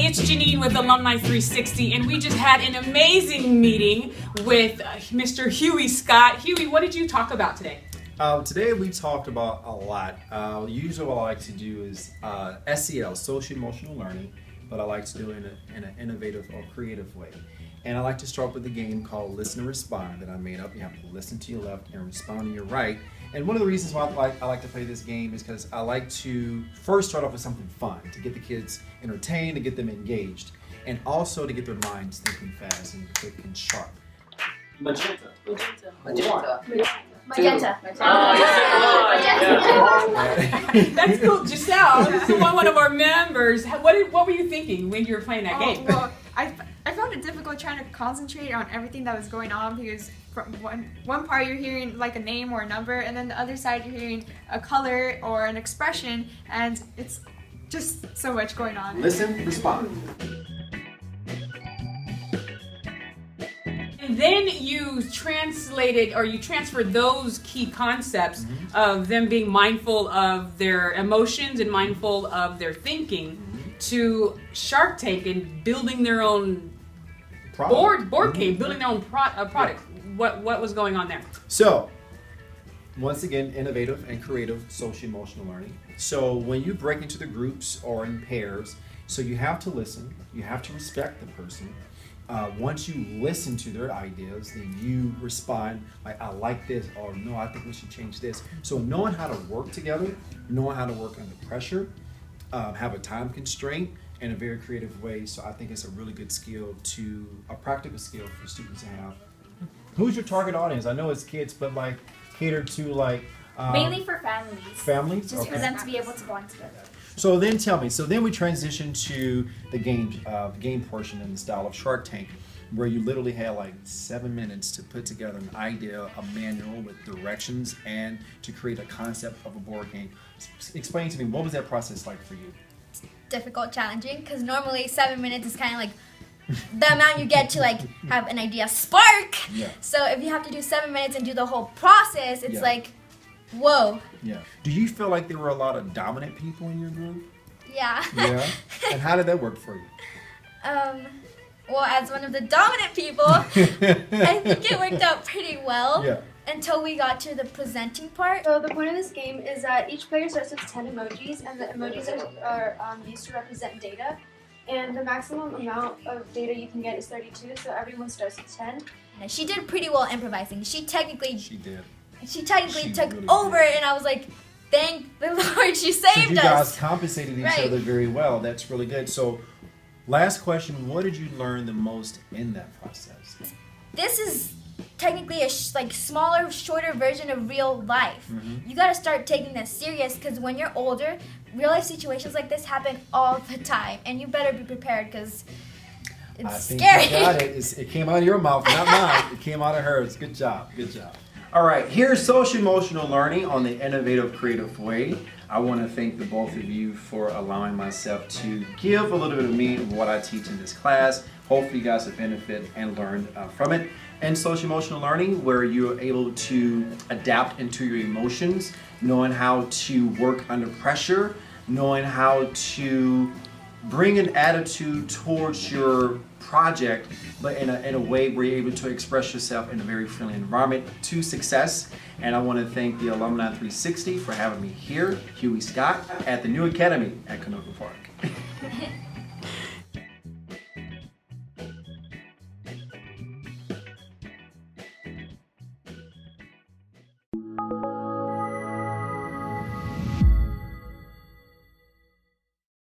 Hey, it's Janine with Alumni360, and we just had an amazing meeting with Mr. Huey Scott. Huey, what did you talk about today? Today we talked about a lot. Usually what I like to do is SEL, social emotional learning, but I like to do it in an innovative or creative way. And I like to start with a game called Listen and Respond that I made up. You have to listen to your left and respond to your right. And one of the reasons why I like to play this game is because I like to first start off with something fun, to get the kids entertained, to get them engaged, and also to get their minds thinking fast and quick and sharp. Magenta. That's cool. Giselle, this is one of our members. What were you thinking when you were playing that game? Well, I found it difficult trying to concentrate on everything that was going on because from one part you're hearing like a name or a number, and then the other side you're hearing a color or an expression, and it's just so much going on. Listen, respond. And then you transfer those key concepts of them being mindful of their emotions and mindful of their thinking to Shark Tank and building their own board game, building their own product. What was going on there? So, once again, innovative and creative social emotional learning. So when you break into the groups or in pairs, so you have to listen, you have to respect the person. Once you listen to their ideas, then you respond like, I like this, or no, I think we should change this. So knowing how to work together, knowing how to work under pressure, have a time constraint in a very creative way. So I think it's a really good skill, a practical skill for students to have. Who's your target audience? I know it's kids, but like catered to like mainly for families. Families? Just for them to be able to bond together. So then tell me, then we transition to the game portion in the style of Shark Tank, where you literally had like 7 minutes to put together an idea, a manual with directions, and to create a concept of a board game. Explain to me, what was that process like for you? Difficult, challenging, because normally 7 minutes is kind of like the amount you get to like have an idea spark. Yeah. So if you have to do 7 minutes and do the whole process, it's like, whoa. Yeah. Do you feel like there were a lot of dominant people in your group? Yeah. Yeah. And how did that work for you? Well, as one of the dominant people, I think it worked out pretty well. Yeah. Until we got to the presenting part. So the point of this game is that each player starts with 10 emojis, and the emojis are used to represent data. And the maximum amount of data you can get is 32, so everyone starts with 10. And she did pretty well improvising. She She did. took really over did. it, and I was like, thank the Lord, she saved So you us. guys compensated each Right. other very well. That's really good. So, last question: what did you learn the most in that process? This is technically a smaller, shorter version of real life. You gotta start taking this serious, because when you're older, real life situations like this happen all the time, and you better be prepared because it's I think scary. you got it. It came out of your mouth, not mine. It came out of hers. Good job. Good job. All right, here's social emotional learning on the innovative, creative way. I want to thank the both of you for allowing myself to give a little bit of me of what I teach in this class. Hopefully you guys have benefited and learned from it. And social emotional learning, where you're able to adapt into your emotions, knowing how to work under pressure, knowing how to bring an attitude towards your project, but in a way where you're able to express yourself in a very friendly environment to success. And I want to thank the Alumni360 for having me here, Huey Scott, at the new academy at Canoga Park.